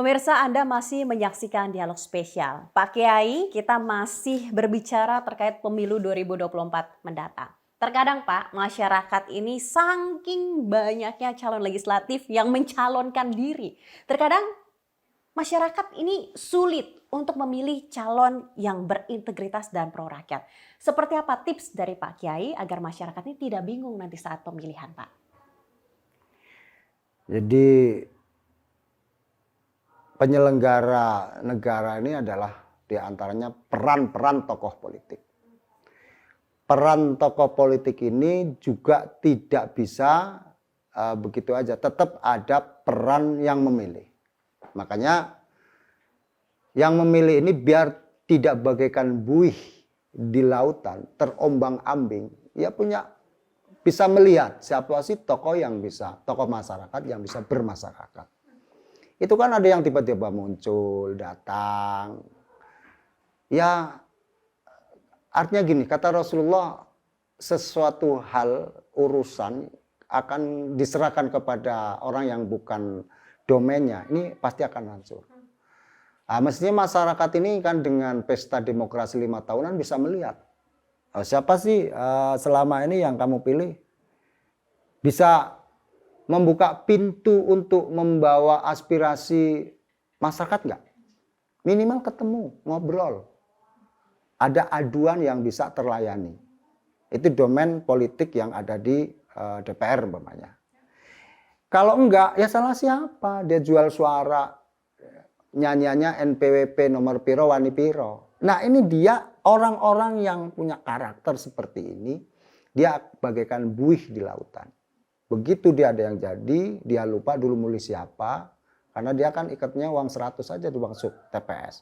Pemirsa, Anda masih menyaksikan Dialog Spesial. Pak Kiai, kita masih berbicara terkait pemilu 2024 mendatang. Terkadang Pak, masyarakat ini saking banyaknya calon legislatif yang mencalonkan diri. Terkadang masyarakat ini sulit untuk memilih calon yang berintegritas dan pro rakyat. Seperti apa tips dari Pak Kiai agar masyarakat ini tidak bingung nanti saat pemilihan, Pak? Jadi penyelenggara negara ini adalah diantaranya peran-peran tokoh politik. Peran tokoh politik ini juga tidak bisa begitu aja, tetap ada peran yang memilih. Makanya yang memilih ini biar tidak bagaikan buih di lautan, terombang-ambing, ya bisa melihat siapa sih tokoh masyarakat yang bisa bermasyarakat. Itu kan ada yang tiba-tiba muncul, datang. Ya, artinya gini, kata Rasulullah, sesuatu hal, urusan akan diserahkan kepada orang yang bukan domainnya, ini pasti akan hancur. Nah, mestinya masyarakat ini kan dengan pesta demokrasi 5 tahunan bisa melihat. Siapa sih selama ini yang kamu pilih? Bisa membuka pintu untuk membawa aspirasi masyarakat nggak? Minimal ketemu, ngobrol. Ada aduan yang bisa terlayani. Itu domain politik yang ada di DPR umpamanya. Kalau enggak, ya salah siapa? Dia jual suara, nyanyiannya NPWP nomor piro, wani piro. Nah ini dia orang-orang yang punya karakter seperti ini, dia bagaikan buih di lautan. Begitu dia ada yang jadi, dia lupa dulu milih siapa, karena dia kan ikatnya uang 100 saja di uang TPS.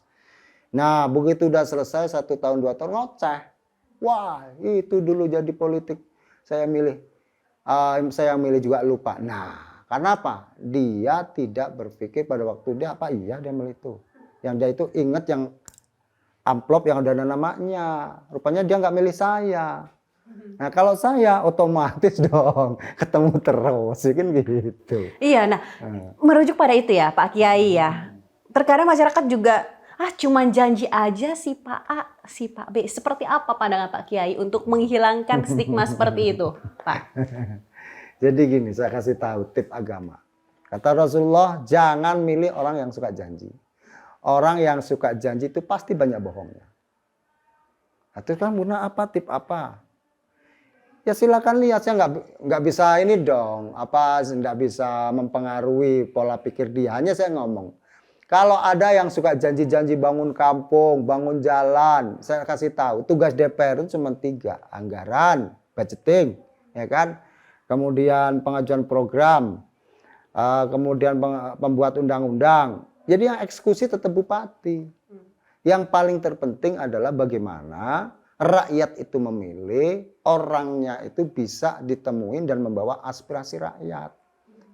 Nah begitu udah selesai 1 tahun 2 tahun ngoceh. Wah itu dulu jadi politik, saya milih juga lupa. Nah karena apa? Dia tidak berpikir pada waktu dia dia milih itu. Yang dia itu ingat yang amplop yang ada namanya. Rupanya dia nggak milih saya. Nah kalau saya otomatis dong ketemu terus, kan gitu. Iya, merujuk pada itu ya Pak Kiai ya. Terkadang masyarakat juga cuman janji aja si Pak A, si Pak B. Seperti apa pandangan Pak Kiai untuk menghilangkan stigma seperti itu, Pak? Jadi gini, saya kasih tahu tip agama. Kata Rasulullah, jangan milih orang yang suka janji. Orang yang suka janji itu pasti banyak bohongnya. Itu kan guna apa? Tip apa? Ya silakan lihat, saya nggak bisa ini dong, nggak bisa mempengaruhi pola pikir dia. Hanya saya ngomong, kalau ada yang suka janji-janji bangun kampung, bangun jalan, saya kasih tahu, tugas DPR itu cuma 3, anggaran, budgeting, ya kan, kemudian pengajuan program, kemudian pembuat undang-undang. Jadi yang eksekusi tetap bupati. Yang paling terpenting adalah bagaimana rakyat itu memilih, orangnya itu bisa ditemuin dan membawa aspirasi rakyat.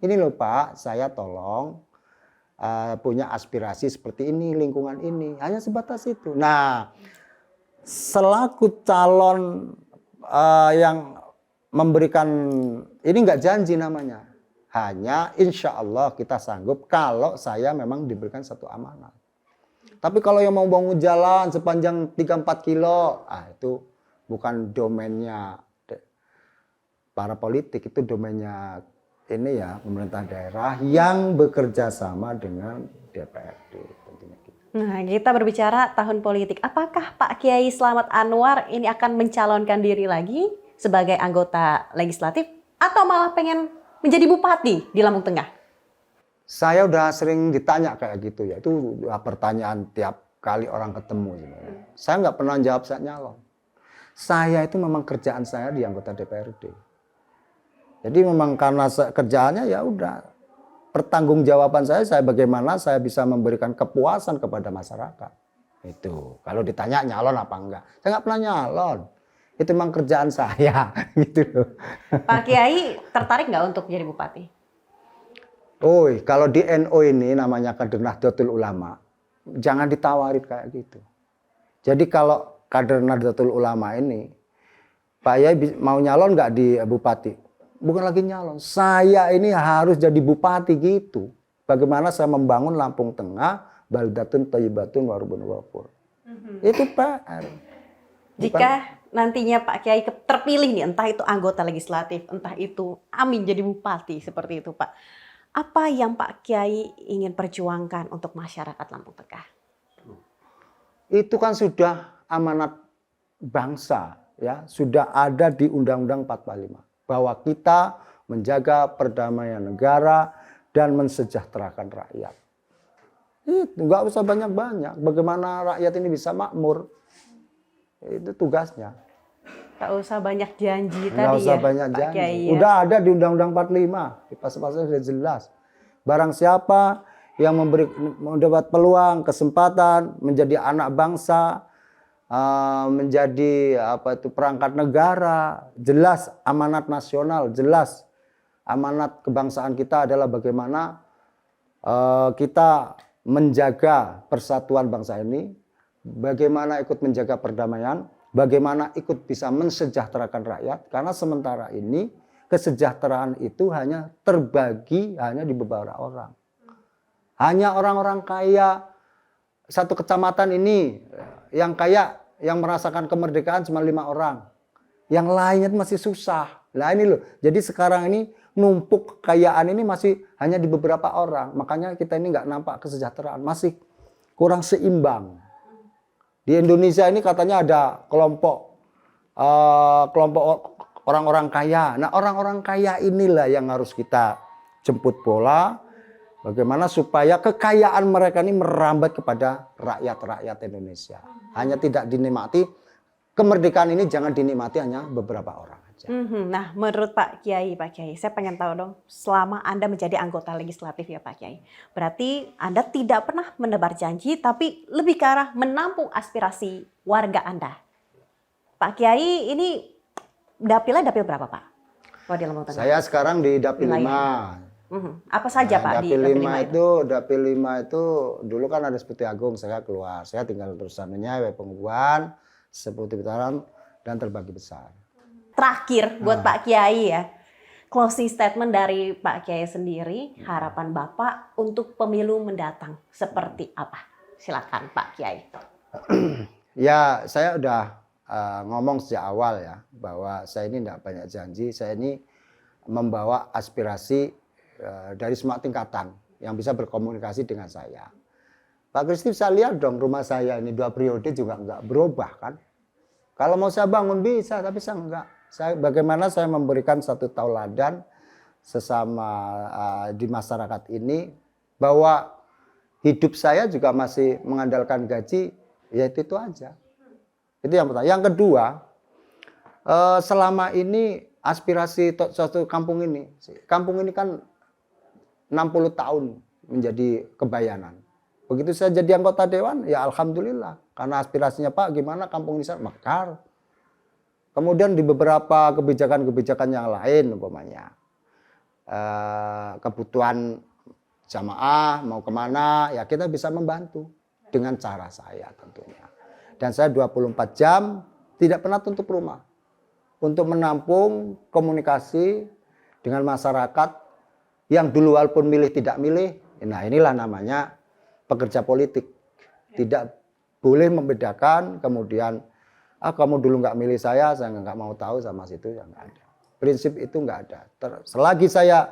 Ini loh Pak, saya tolong punya aspirasi seperti ini, lingkungan ini. Hanya sebatas itu. Nah, selaku calon yang memberikan, ini nggak janji namanya. Hanya insya Allah kita sanggup kalau saya memang diberikan satu amanah. Tapi kalau yang mau bangun jalan sepanjang 3-4 kilo, itu bukan domainnya para politik, itu domainnya ini ya pemerintah daerah yang bekerja sama dengan DPRD. Nah, kita berbicara tahun politik. Apakah Pak Kiai Slamet Anwar ini akan mencalonkan diri lagi sebagai anggota legislatif atau malah pengen menjadi bupati di Lampung Tengah? Saya udah sering ditanya kayak gitu ya, itu pertanyaan tiap kali orang ketemu. Saya nggak pernah jawab saya nyalon. Saya itu memang kerjaan saya di anggota DPRD. Jadi memang karena kerjaannya ya udah, pertanggungjawaban saya bagaimana saya bisa memberikan kepuasan kepada masyarakat. Itu kalau ditanya nyalon apa enggak, saya nggak pernah nyalon. Itu memang kerjaan saya, gitu loh. Pak Kiai tertarik nggak untuk jadi bupati? Kalau di NU ini namanya Kader Nahdlatul Ulama, jangan ditawarin kayak gitu. Jadi kalau Kader Nahdlatul Ulama ini, Pak Yai mau nyalon nggak di bupati? Bukan lagi nyalon, saya ini harus jadi bupati gitu. Bagaimana saya membangun Lampung Tengah, baldatun thayyibatun warubun ghafur. Itu PR. Jika nantinya Pak Kiai terpilih nih, entah itu anggota legislatif, entah itu amin jadi bupati seperti itu Pak. Apa yang Pak Kiai ingin perjuangkan untuk masyarakat Lampung Tengah? Itu kan sudah amanat bangsa, ya, sudah ada di Undang-Undang 45 bahwa kita menjaga perdamaian negara dan mensejahterakan rakyat. Itu nggak usah banyak-banyak. Bagaimana rakyat ini bisa makmur? Itu tugasnya. Tak usah banyak janji Nggak tadi usah ya, banyak Pak janji. Kiai ya. Udah ada di Undang-Undang 45, di pasal-pasal sudah jelas. Barang siapa yang mendapat peluang, kesempatan menjadi anak bangsa, menjadi perangkat negara, jelas amanat nasional, jelas amanat kebangsaan kita adalah bagaimana kita menjaga persatuan bangsa ini, bagaimana ikut menjaga perdamaian, bagaimana ikut bisa mensejahterakan rakyat, karena sementara ini kesejahteraan itu hanya terbagi hanya di beberapa orang. Hanya orang-orang kaya satu kecamatan ini yang kaya, yang merasakan kemerdekaan cuma 5 orang. Yang lainnya masih susah. Nah ini loh, jadi sekarang ini numpuk kekayaan ini masih hanya di beberapa orang. Makanya kita ini nggak nampak kesejahteraan, masih kurang seimbang. Di Indonesia ini katanya ada kelompok orang-orang kaya. Nah orang-orang kaya inilah yang harus kita jemput bola. Bagaimana supaya kekayaan mereka ini merambat kepada rakyat-rakyat Indonesia. Hanya tidak dinikmati, kemerdekaan ini jangan dinikmati hanya beberapa orang aja. Nah, menurut Pak Kiai, saya pengen tahu dong, selama Anda menjadi anggota legislatif ya Pak Kiai, berarti Anda tidak pernah menebar janji, tapi lebih ke arah menampung aspirasi warga Anda. Pak Kiai ini dapilnya dapil berapa Pak? Di Lampung Tengah. Saya sekarang di Dapil 5. Apa saja Pak di Dapil 5 itu? Dapil 5 itu dulu kan ada Seputi Agung, saya keluar. Saya tinggal terusannya Pengubuhan, Seputi Bitaran, dan Terbagi Besar. Terakhir buat Pak Kiai ya, closing statement dari Pak Kiai sendiri, harapan Bapak untuk pemilu mendatang seperti apa? Silakan Pak Kiai. Ya, saya udah ngomong sejak awal ya, bahwa saya ini tidak banyak janji, saya ini membawa aspirasi dari semua tingkatan yang bisa berkomunikasi dengan saya. Pak Kristi bisa lihat dong rumah saya ini 2 periode juga enggak berubah kan. Kalau mau saya bangun bisa, tapi saya enggak. Bagaimana saya memberikan satu tauladan sesama di masyarakat ini bahwa hidup saya juga masih mengandalkan gaji, ya itu aja. Itu yang pertama. Yang kedua, selama ini aspirasi suatu kampung ini kan 60 tahun menjadi kebayanan. Begitu saya jadi anggota dewan, ya alhamdulillah. Karena aspirasinya Pak, gimana kampung ini mekar. Kemudian di beberapa kebijakan-kebijakan yang lain, umpamanya kebutuhan jamaah mau kemana, ya kita bisa membantu dengan cara saya tentunya. Dan saya 24 jam tidak pernah tutup rumah untuk menampung komunikasi dengan masyarakat yang dulu walaupun milih tidak milih. Nah inilah namanya pekerja politik. Tidak boleh membedakan kemudian kamu dulu nggak milih saya nggak mau tahu sama situ, ya nggak ada. Prinsip itu nggak ada. Selagi saya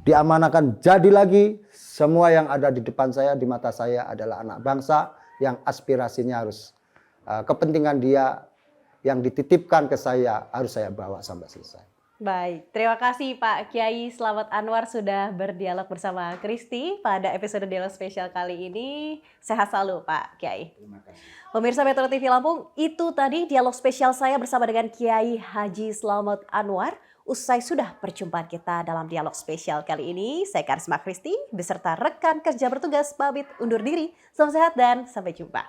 diamanakan jadi lagi, semua yang ada di depan saya, di mata saya adalah anak bangsa yang aspirasinya harus kepentingan dia yang dititipkan ke saya harus saya bawa sampai selesai. Baik, terima kasih Pak Kiai Slamet Anwar sudah berdialog bersama Kristi pada episode dialog spesial kali ini. Sehat selalu Pak Kiai. Terima kasih. Pemirsa Metro TV Lampung, itu tadi dialog spesial saya bersama dengan Kiai Haji Slamet Anwar. Usai sudah perjumpaan kita dalam dialog spesial kali ini, saya Karisma Kristi beserta rekan kerja bertugas pamit undur diri. Salam sehat dan sampai jumpa.